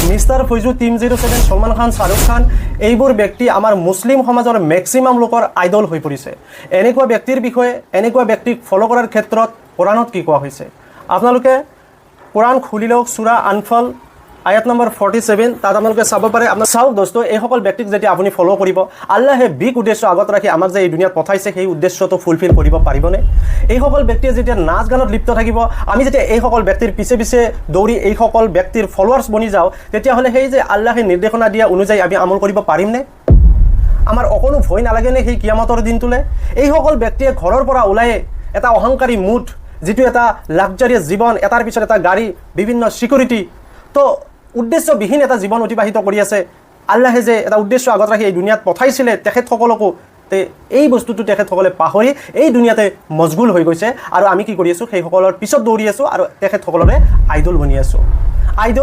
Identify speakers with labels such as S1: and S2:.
S1: Mister ফৈজু, team 07, Salman Khan, Shahrukh Khan এইবোৰ ব্যক্তি আমাৰ মুছলিম সমাজৰ মেক্সিমাম লোকৰ আইডল হৈ পৰিছে। এনেকুৱা ব্যক্তিৰ বিষয়ে, এনেকুৱা ব্যক্তিক ফ'ল' কৰাৰ ক্ষেত্ৰত কোৰাণত কি কোৱা হৈছে? আপোনালোকে কোৰাণ খুলি লওক, সূৰা আনফল আয়াত নম্বৰ 47, তাত আপোনালোকে চাব পাৰে। আপোনাৰ চাওক দোস্ত, এইসকল ব্যক্তিক যেতিয়া আপুনি ফ'ল' কৰিব, আল্লাহে বিগ উদ্দেশ্য আগত ৰাখি আমাক যে এই দুনিয়াত পঠাইছে, সেই উদ্দেশ্যটো ফুলফিল কৰিব পাৰিবনে? এইসকল ব্যক্তিয়ে যেতিয়া নাচ গানত লিপ্ত থাকিব, আমি যেতিয়া এইসকল ব্যক্তিৰ পিছে পিছে দৌৰি এইসকল ব্যক্তিৰ ফলোৱাৰ্ছ বনি যাওঁ, তেতিয়াহ'লে সেই যে আল্লাহে নিৰ্দেশনা দিয়া অনুযায়ী আমি আমল কৰিব পাৰিমনে? আমাৰ অকণো ভয় নালাগেনে সেই কিয়ামতৰ দিনটোলৈ? এইসকল ব্যক্তিয়ে ঘৰৰ পৰা ওলাই এটা অহংকাৰী মুড, যিটো এটা লাক্সাৰিয়াছ জীৱন, এটাৰ পিছত এটা গাড়ী, বিভিন্ন ছিকিউৰিটি, তো উদ্দেশ্যবিহীন এটা জীৱন অতিবাহিত কৰি আছে। আল্লাহে যে এটা উদ্দেশ্য আগত ৰাখি এই দুনিয়াত পঠাইছিলে তেখেতসকলকো, এই বস্তুটো তেখেতসকলে পাহৰি এই দুনিয়াতে মজগুল হৈ গৈছে, আৰু আমি কি কৰি আছোঁ? সেইসকলৰ পিছত দৌৰি আছোঁ আৰু তেখেতসকলৰে আইডল বনি আছোঁ। আইডল